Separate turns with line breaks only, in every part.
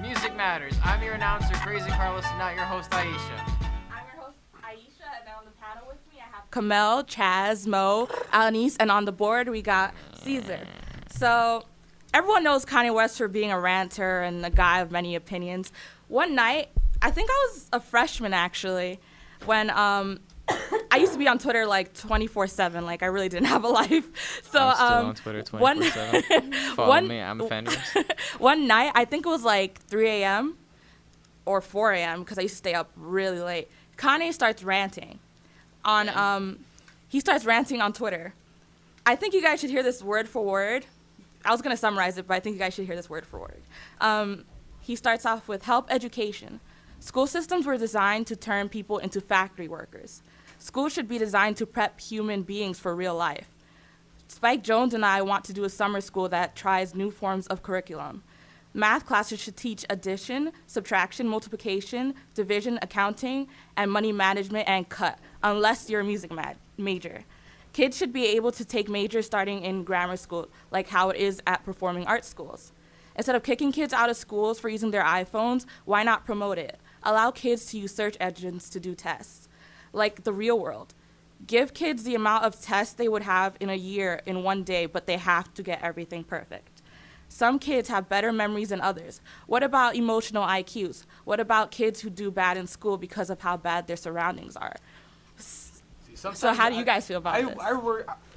Music Matters. I'm your announcer, Crazy Carlos, and not your host, Aisha.
I'm your host, Aisha, and on the panel with me I have Kamel, Chaz, Mo, Alanis, and on the board we got Caesar. So everyone knows Kanye West for being a ranter and a guy of many opinions. One night, I think I was a freshman actually, when I used to be on Twitter like 24/7. Like I really didn't have a life. So
I'm still on Twitter 24/7. Follow me. I'm a fan.
One night, I think it was like 3 a.m. or 4 a.m. because I used to stay up really late. Kanye starts ranting he starts ranting on Twitter. I think you guys should hear this word for word. I was going to summarize it, but I think you guys should hear this word for word. He starts off with help education. School systems were designed to turn people into factory workers. Schools should be designed to prep human beings for real life. Spike Jonze and I want to do a summer school that tries new forms of curriculum. Math classes should teach addition, subtraction, multiplication, division, accounting, and money management and cut, unless you're a music major. Kids should be able to take majors starting in grammar school, like how it is at performing arts schools. Instead of kicking kids out of schools for using their iPhones, why not promote it? Allow kids to use search engines to do tests, like the real world. Give kids the amount of tests they would have in a year in one day, but they have to get everything perfect. Some kids have better memories than others. What about emotional IQs? What about kids who do bad in school because of how bad their surroundings are? So how do you guys feel about this?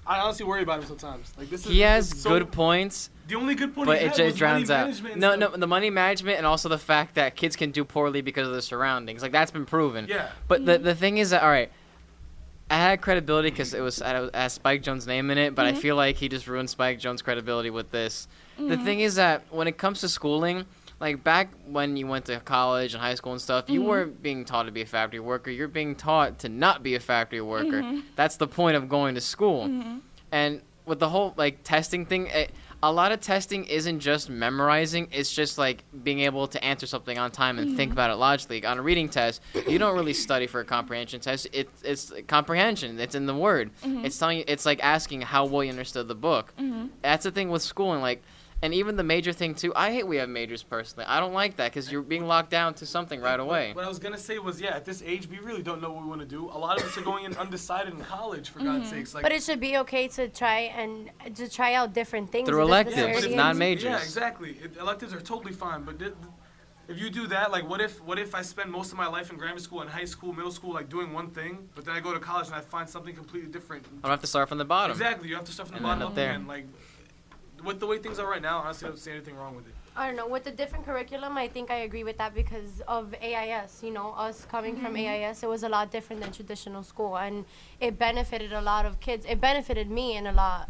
I honestly worry about him sometimes. Like
he has good points.
The only good point
but
he
it
had
just
was
drowns
money
out.
management.
No, the money management and also the fact that kids can do poorly because of their surroundings. Like that's been proven.
Yeah.
But the thing is that all right, I had credibility because it has Spike Jonze's name in it, but I feel like he just ruined Spike Jonze's credibility with this. The thing is that when it comes to schooling, like back when you went to college and high school and stuff, you weren't being taught to be a factory worker. You're being taught to not be a factory worker. That's the point of going to school. And with the whole like testing thing, a lot of testing isn't just memorizing. It's just like being able to answer something on time and think about it logically. On a reading test, you don't really study for a comprehension test. It's comprehension. It's in the word. It's telling you. It's like asking how well you understood the book. That's the thing with schooling. Like. And even the major thing, too, I hate we have majors personally. I don't like that because you're being locked down to something right away.
What I was going to say was, at this age, we really don't know what we want to do. A lot of us are going in undecided in college, for God's sakes. Like,
but it should be okay to try out different things.
Through electives, not majors.
Yeah, exactly. Electives are totally fine, but if you do that, like, what if I spend most of my life in grammar school and high school, middle school, like, doing one thing, but then I go to college and I find something completely different?
I don't have to start from the bottom.
Exactly. You have to start from the bottom up again. Like, with the way things are right now, honestly, I don't see anything wrong with it.
I don't know. With the different curriculum, I think I agree with that because of AIS. You know, us coming from AIS, it was a lot different than traditional school, and it benefited a lot of kids. It benefited me in a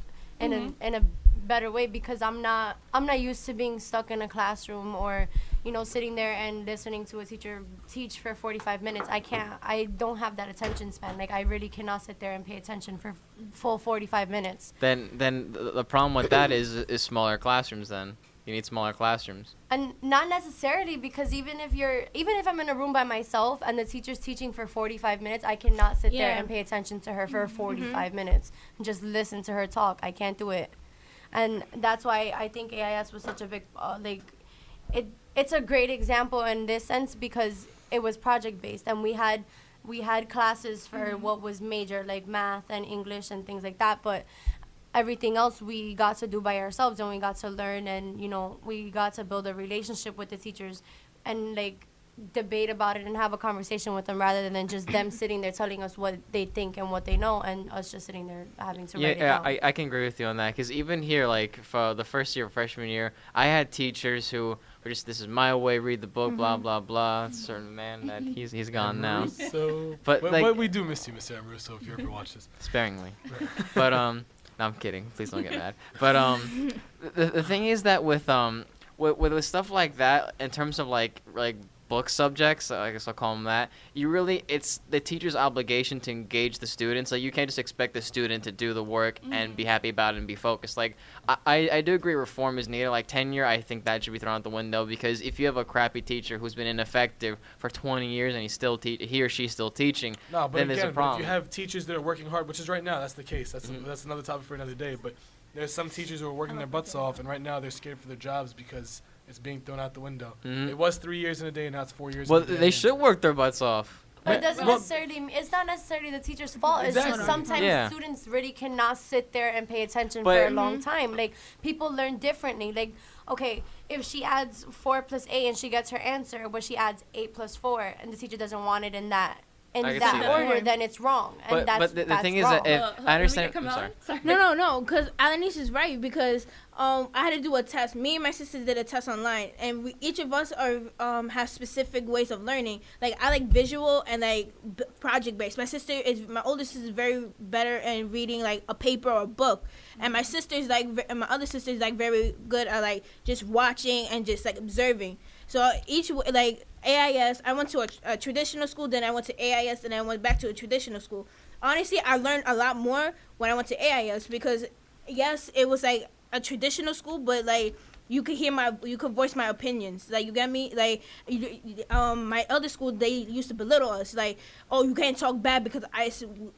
better way because I'm not used to being stuck in a classroom or, you know, sitting there and listening to a teacher teach for 45 minutes. I don't have that attention span. Like I really cannot sit there and pay attention for full 45 minutes.
Then the problem with that is smaller classrooms. Then you need smaller classrooms.
And not necessarily because even if I'm in a room by myself and the teacher's teaching for 45 minutes, I cannot sit there and pay attention to her for 45 minutes and just listen to her talk. I can't do it. And that's why I think AIS was such a big, it's a great example in this sense because it was project-based and we had classes for what was major, like math and English and things like that, but everything else we got to do by ourselves and we got to learn and, you know, we got to build a relationship with the teachers and, like, debate about it and have a conversation with them rather than just them sitting there telling us what they think and what they know and us just sitting there having to write it down.
I can agree with you on that because even here, like, for the first year of freshman year, I had teachers who were just, this is my way, read the book, blah, blah, blah. Certain man that he's gone now.
But like, we do miss you, Mr. Amruso, if you ever watch this.
Sparingly. But, no, I'm kidding. Please don't get mad. But the thing is that with stuff like that, in terms of, like book subjects, I guess I'll call them that, it's the teacher's obligation to engage the students. Like, you can't just expect the student to do the work and be happy about it and be focused. Like, I do agree reform is needed. Like, tenure, I think that should be thrown out the window because if you have a crappy teacher who's been ineffective for 20 years and he or she's still teaching, then there's a problem.
If you have teachers that are working hard, which is right now, that's the case. That's another topic for another day. But there's some teachers who are working their butts off, and right now they're scared for their jobs because It's being thrown out the window.
Mhm.
It was 3 years in a day, now it's 4 years.
Well,
in a day.
they should work their butts off.
But it doesn't
Well-
necessarily. It's not necessarily the teacher's fault. It's
Exactly.
just sometimes
Yeah.
students really cannot sit there and pay attention
But-
for a long time. Like people learn differently. Like okay, if she adds 4 plus 8 and she gets her answer, but she adds 8 plus 4, and the teacher doesn't want it in that
I can see
that
that.
order, then it's wrong. And
But the
that's
thing is
wrong.
that if
Hold
I
on,
understand,
let me
I'm
get
sorry.
Kamala. No, because Alanis is right because I had to do a test. Me and my sisters did a test online, and each of us are have specific ways of learning. Like I like visual and like project based. My older sister is very better in reading like a paper or a book, and my sister's like and my other sister is like very good at like just watching and just like observing. So each like AIS, I went to a traditional school, then I went to AIS, and I went back to a traditional school. Honestly, I learned a lot more when I went to AIS because, yes, it was like a traditional school, but like you could voice my opinions. Like you get me? Like my other school, they used to belittle us. Like, oh, you can't talk bad because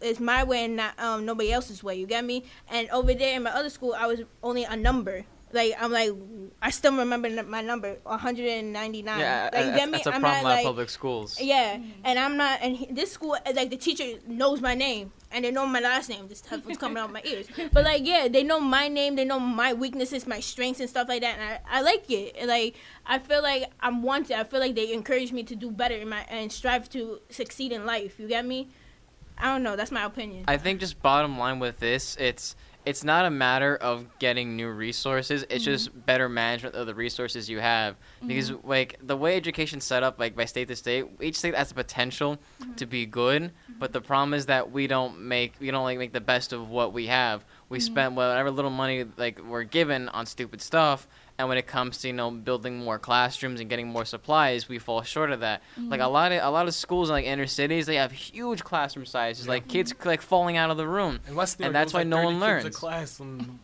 it's my way and not nobody else's way. You get me? And over there in my other school, I was only a number. Like I'm like I still remember my number 199.
Yeah,
like, you get me?
that's a
I'm
problem
not,
with
like,
public schools.
yeah, and I'm not. And this school, like the teacher knows my name and they know my last name. This stuff was coming out my ears. But like, yeah, they know my name. They know my weaknesses, my strengths, and stuff like that. And I like it. And, like I feel like I'm wanted. I feel like they encourage me to do better and strive to succeed in life. You get me? I don't know. That's my opinion.
I think just bottom line with this, it's not a matter of getting new resources. It's just better management of the resources you have. Because like the way education's set up, like by state to state, each state has the potential to be good. But the problem is that we don't make the best of what we have. We spend whatever little money like we're given on stupid stuff. And when it comes to building more classrooms and getting more supplies, we fall short of that. Like a lot of schools in like inner cities, they have huge classroom sizes, like kids like falling out of the room,
In West New York,
and that's
it was
why
like
no
30
one
kids a
learns.
class when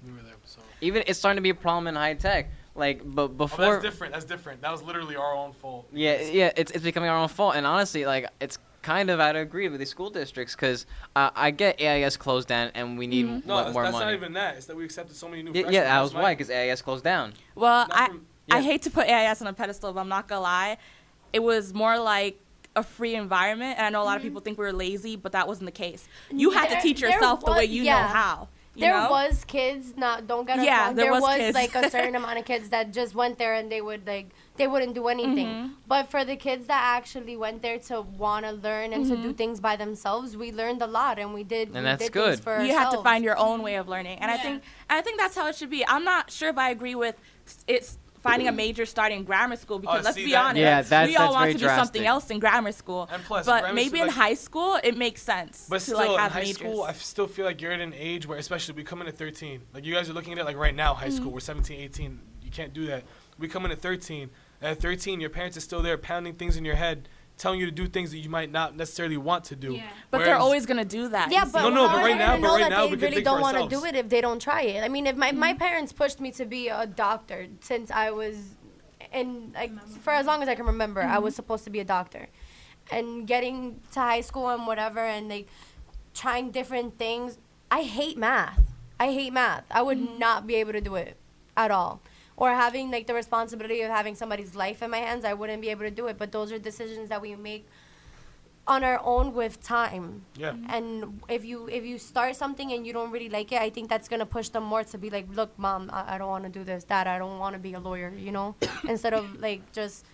we were there. So.
Even it's starting to be a problem in high tech. Like, but
Oh,
before,
that's different. That's different. That was literally our own fault.
yeah, it's becoming our own fault. And honestly, like it's kind of out of agree with these school districts because I get AIS closed down and we need
No, that's
more
not
money.
even that. It's that we accepted so many new
Yeah,
freshmen.
that was
That's my-
why because AIS closed down.
Well,
Not from-
Yeah.
I hate to put AIS on a pedestal, but I'm not gonna lie. It was more like a free environment, and I know a lot of people think we were lazy, but that wasn't the case. You had to teach
There
yourself the way
was-
you
yeah.
know how. You
There
know?
was kids, don't get us
Yeah,
wrong.
there
There
was
was
kids.
like a certain amount of kids that just went there and they wouldn't do anything. But for the kids that actually went there to want to learn and to do things by themselves, we learned a lot and we did.
And
we
that's
did
good.
Things for
You have to
ourselves.
find your own way of learning, and
Yeah.
I think that's how it should be. I'm not sure if I agree with it's finding a major starting grammar school because let's
see,
be
that-
honest,
Yeah, that's-
we all
that's
want
very
to do something
drastic.
else in grammar school.
And plus,
but
grammar
maybe
school,
in
like-
high school it makes sense
But
to
still,
like
in
have
high
majors.
school, I still feel like you're at an age where, especially we come in at 13. Like, you guys are looking at it like right now, high school. We're 17, 18. You can't do that. We come in at 13. At 13, your parents are still there pounding things in your head, telling you to do things that you might not necessarily want to do.
Yeah.
But they're
Whereas-
always gonna do that.
Yeah,
you
but
see?
No,
how
but
are
right
they
now-
gonna
but
know
right
that
now
they
we can
really
think for
don't want to
ourselves.
do it if they don't try it. I mean, if my parents pushed me to be a doctor since I was in like for as long as I can remember, I was supposed to be a doctor, and getting to high school and whatever, and like trying different things. I hate math. I would not be able to do it at all. Or having like the responsibility of having somebody's life in my hands, I wouldn't be able to do it. But those are decisions that we make on our own with time.
Yeah.
And if you start something and you don't really like it, I think that's gonna push them more to be like, look, mom, I don't want to do this, dad, I don't want to be a lawyer, instead of like just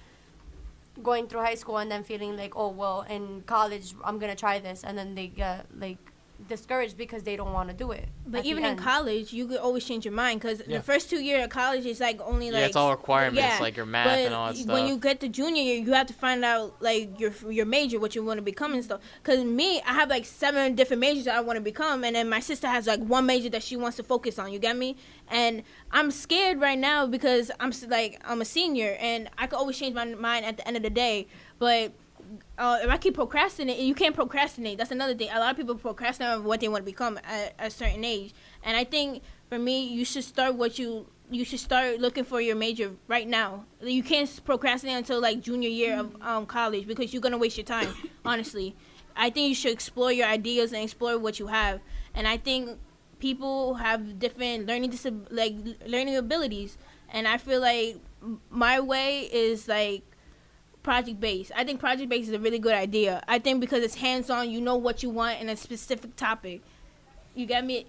going through high school and then feeling like, oh well, in college I'm gonna try this, and then they get like discouraged because they don't want to do it.
But
at the
even in
end.
college, you could always change your mind because
Yeah.
the first 2 years of college is like only like
Yeah, it's all requirements,
yeah,
like your math
but
and all that
when
stuff.
you get to junior year, you have to find out like your major, what you want to become and stuff. Because me, I have like 7 different majors that I want to become, and then my sister has like one major that she wants to focus on. You get me? And I'm scared right now because I'm a senior, and I could always change my mind at the end of the day, but. If I keep procrastinating, you can't procrastinate. That's another thing. A lot of people procrastinate on what they want to become at a certain age. And I think for me, you should start you should start looking for your major right now. You can't procrastinate until like junior year of college because you're gonna waste your time. Honestly, I think you should explore your ideas and explore what you have. And I think people have different learning abilities. And I feel like my way is like project based. I think project based is a really good idea. I think because it's hands on, you know what you want in a specific topic. You get me?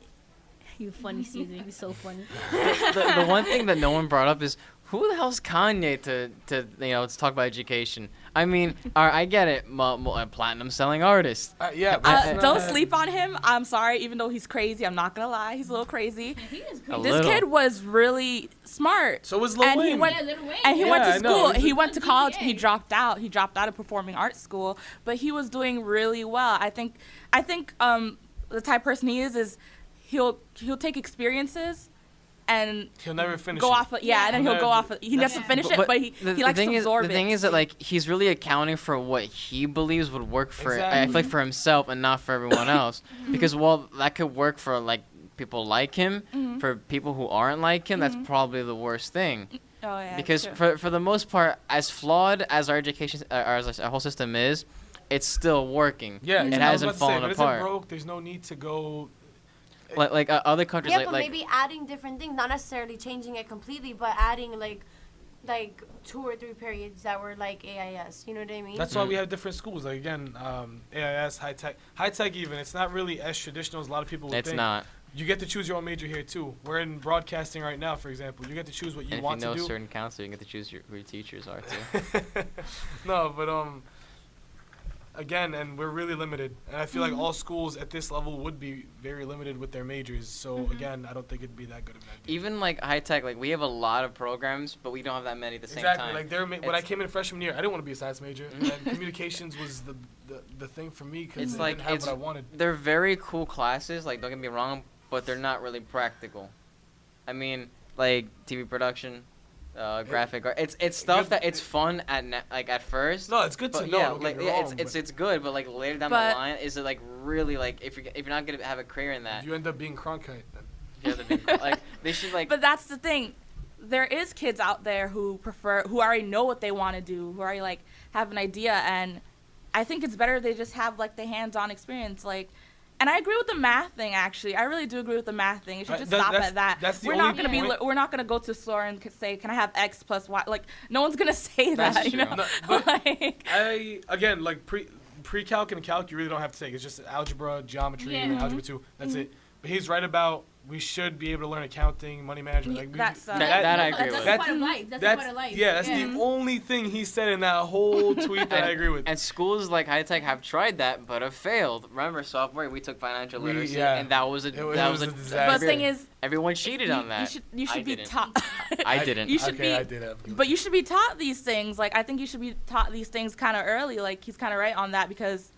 You funny, Caesar. You're so funny.
The one thing that no one brought up is who the hell's Kanye to talk about education? I mean, I get it, a platinum selling artist.
Don't sleep on him. I'm sorry, even though he's crazy, I'm not gonna lie, he's a little crazy.
He is
A
This
little.
kid was really smart.
So was Lil
and
Wayne.
he went,
Lil Wayne.
and he went
Yeah,
to
I know.
school.
He's
He
a-
went to college.
GPA.
He dropped out. He dropped out of performing arts school, but he was doing really well. I think the type of person he is he'll take experiences and
He'll never finish
go
it.
off. And then he'll go off. He doesn't finish it, but he likes to absorb
the
it.
thing is that like he's really accounting for what he believes would work for I
Exactly.
feel like for himself and not for everyone else. Because while that could work for like people like him, for people who aren't like him, that's probably the worst thing.
Oh yeah.
Because
true.
for the most part, as flawed as our education, as our whole system is, it's still working.
Yeah,
it
I was
hasn't
about to say,
fallen
if it
apart.
isn't broke, there's no need to go.
Like other countries,
Yeah,
like
but maybe adding different things, not necessarily changing it completely, but adding like 2 or 3 periods that were like AIS. You know what I mean?
That's why we have different schools. Like again, AIS, high tech. Even it's not really as traditional as a lot of people would
it's
think.
not.
You get to choose your own major here too. We're in broadcasting right now, for example. You get to choose what you
And
want
if you know
to do.
certain counselor, you get to choose who your teachers are too.
No, but again, and we're really limited. And I feel like all schools at this level would be very limited with their majors. So again, I don't think it'd be that good of an idea.
Even like high tech, like we have a lot of programs, but we don't have that many at the same
Exactly.
time.
Like when I
It's-
came in freshman year, I didn't want to be a science major, and communications was the thing for me because
It's
it
like
didn't have
it's
what I wanted.
they're very cool classes. Like don't get me wrong, but they're not really practical. I mean, like TV production, graphic art. It's stuff that it's fun at first.
No, it's good to
But
know.
yeah,
don't
like
get me wrong,
it's
but
good, but like later down
But-
the line, is it like really like if you're not gonna have a career in that,
you end up being Cronkite then.
you have to be like they should like.
But that's the thing. There is kids out there who already know what they want to do, who already like have an idea, and I think it's better they just have like the hands-on experience. Like, and I agree with the math thing. Actually, I really do agree with the math thing. It should just stop at that.
That's the
We're
only
not gonna
point.
we're not gonna go to a store and say, "Can I have X plus Y?" Like, no one's gonna say
That's
that. You
true.
know,
No, but
like,
again, like pre-calc and calc, you really don't have to take. It's just algebra, geometry, and
Yeah.
algebra 2. That's it. But he's right about we should be able to learn accounting, money management. Like
That's,
that I agree
That's
with.
a part of life. That's a part of life.
Yeah, that's the only thing he said in that whole tweet that I agree with.
And schools like high tech have tried that, but have failed. Remember, sophomore we took financial literacy,
yeah.
and that was a
It was a
but
disaster.
the thing is,
everyone cheated on that.
you should
I
be
didn't.
taught.
I didn't.
You should
okay,
be.
I did have.
But you should be taught these things. Like, I think you should be taught these things kind of early. Like, he's kind of right on that because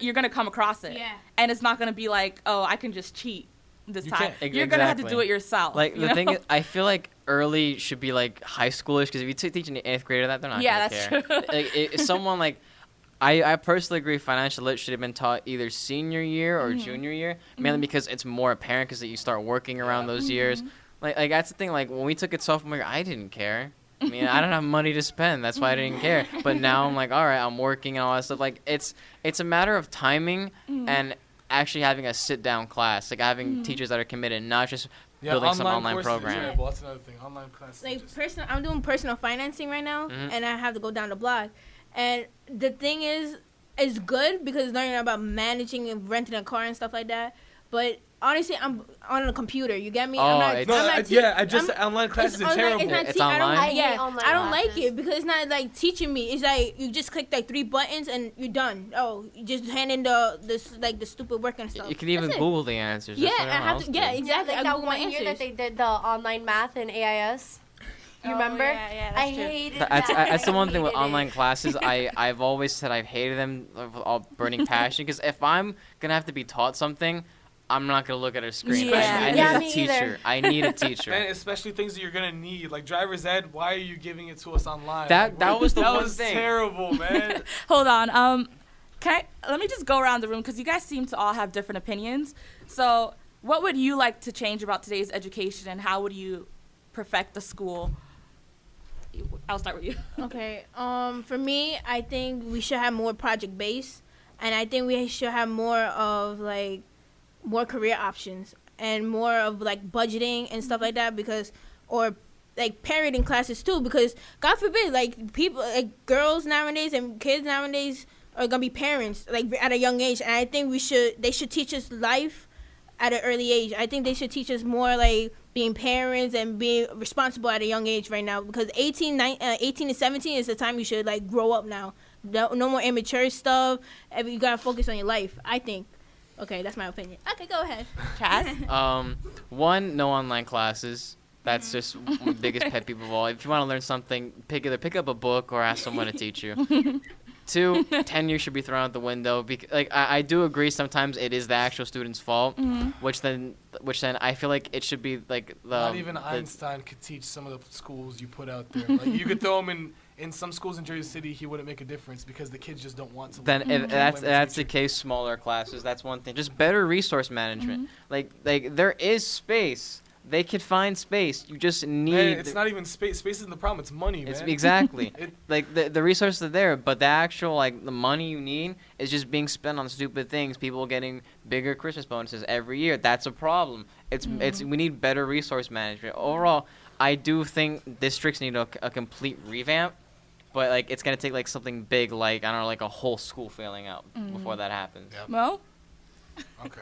you're gonna come across it,
Yeah.
and it's not gonna be like, oh, I can just cheat this
You
time.
can't.
You're gonna have to
Exactly.
do it yourself.
Like
you
the thing
know?
is, I feel like early should be like high schoolish because if you teach an 8th grader that, they're not
Yeah,
gonna
that's
care.
true.
Like, if someone like, I personally agree financial lit should have been taught either senior year or junior year, mainly because it's more apparent because you start working around those years. Like that's the thing. Like when we took it sophomore year, I didn't care. I mean, I don't have money to spend. That's why I didn't care. But now I'm like, all right, I'm working and all that stuff. Like it's a matter of timing and actually having a sit down class, like having teachers that are committed, not just building some online
courses is
program.
terrible. That's another thing. Online classes.
Like
just,
I'm doing personal financing right now, and I have to go down the block. And the thing is, it's good because it's learning about managing and renting a car and stuff like that. But honestly, I'm on a computer. You get me?
Oh,
I'm not,
it's-
no,
I'm not
I just
I'm-
online classes
it's
are
online,
terrible.
It's not
It's
I don't,
online?
I hate
yeah,
online
I don't like
classes.
it because it's not like teaching me. It's like you just click like 3 buttons and you're done. Oh, you just hand in the stupid work and stuff.
You can even
That's it.
Google the answers.
Yeah,
That's what
I
everyone
have
else
to. Yeah,
did.
exactly.
Like
I
that
Google my
one year that
answers.
they did the online math in AIS. You
Oh,
remember?
yeah, that's
I
true.
hated
That's,
that.
that's the
I
one thing with
hated it.
online classes. I've always said I've hated them with all burning passion because if I'm gonna have to be taught something, I'm not gonna look at a screen.
Yeah.
I need
Yeah,
a
me
teacher.
either.
I need a teacher.
And especially things that you're gonna need, like driver's ed. Why are you giving it to us online?
That-
Like,
that was the
that
one
was
thing.
terrible, man.
Hold on. Let me just go around the room because you guys seem to all have different opinions. So, what would you like to change about today's education, and how would you perfect the school? I'll start with you.
Okay. For me, I think we should have more project based, and I think we should have more of like more career options and more of like budgeting and stuff like that or like parenting classes too, because God forbid, like people, like girls nowadays and kids nowadays are gonna be parents like at a young age, and I think they should teach us life at an early age. I think they should teach us more like being parents and being responsible at a young age right now, because 18 to 17 is the time you should like grow up now. No more immature stuff. You gotta focus on your life, I think. Okay, that's my opinion. Okay, go ahead.
Chaz?
One, no online classes. That's just the biggest pet peeve of all. If you want to learn something, pick up a book or ask someone to teach you. Two, tenure should be thrown out the window. I do agree sometimes it is the actual student's fault, which then I feel like it should be like
not even Einstein could teach some of the schools you put out there. Like you could throw him in some schools in Jersey City, he wouldn't make a difference because the kids just don't want to.
Then if that's the case, smaller classes. That's one thing. Just better resource management. Like there is space. They could find space. You just need.
Man, it's not even space. Space isn't the problem. It's money, man.
Exactly. Like the resources are there, but the actual the money you need is just being spent on stupid things. People getting bigger Christmas bonuses every year. That's a problem. We need better resource management. Overall, I do think districts need a complete revamp, but it's gonna take something big, I don't know, a whole school failing out before that happens.
Yep.
Mo?
Okay.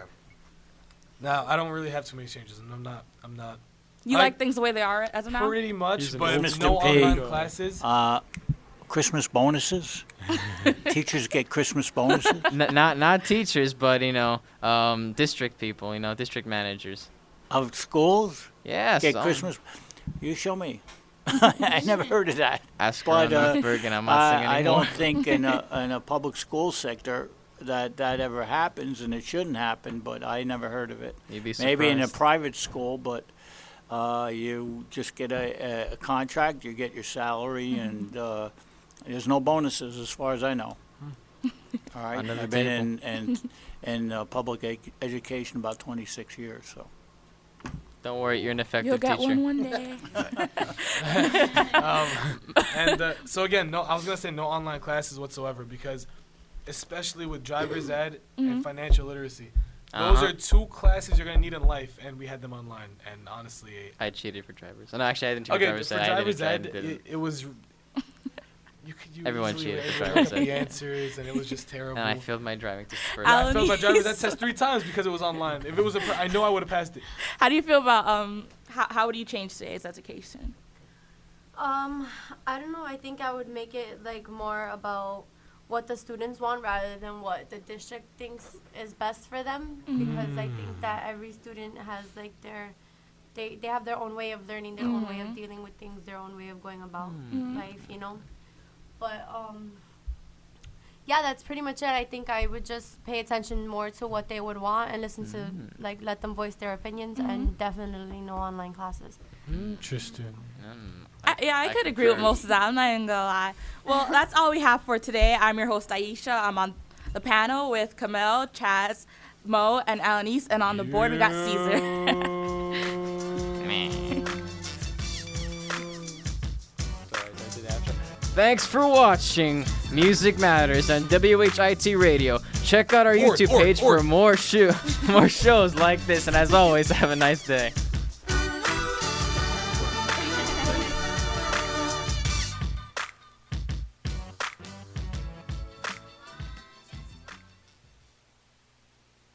Now, I don't really have too many changes, and I'm not.
You like things the way they are as of now?
Pretty much, but
Mr.
no
P.
online classes.
Christmas bonuses. Teachers get Christmas bonuses.
Not teachers, but district people, district managers
Of schools
Yes.
get Christmas. You show me. I never heard of that.
Ask
But,
around Bergen. I'm not saying
I
anymore.
don't think in a public school sector that ever happens, and it shouldn't happen, but I never heard of it.
You'd be
Maybe in a
surprised.
private school, but you just get a contract, you get your salary, and there's no bonuses as far as I know. All right,
Under the
I've been in public education about 26 years, so.
Don't worry, you're an effective
You'll get
teacher.
one day.
So again, I was gonna say no online classes whatsoever, because especially with driver's ed and financial literacy, those are two classes you're gonna need in life, and we had them online. And honestly,
I cheated for drivers. No, actually, I didn't cheat
okay,
for drivers
for
ed.
driver's
I
ed,
didn't.
it was. You
Everyone
easily
cheated
were
for
able to look
driver's
up
ed.
the answers, and it was just terrible.
And I failed my driving test for
Alan-
I failed my driver's ed
He's
test 3 times because it was online. If it was I know I would have passed it.
How do you feel about how would you change today's education?
I don't know. I think I would make it more about what the students want rather than what the district thinks is best for them, because I think that every student has they have their own way of learning, their own way of dealing with things, their own way of going about life, But yeah, that's pretty much it. I think I would just pay attention more to what they would want and listen to let them voice their opinions, and definitely no online classes.
Interesting.
I could agree with most of that. I'm not even gonna lie. Well, that's all we have for today. I'm your host Aisha. I'm on the panel with Kamel, Chaz, Mo, and Alanis, and on the board we got Caesar.
Thanks for watching Music Matters on WHIT Radio. Check out our YouTube page for more shows like this, and as always, have a nice day.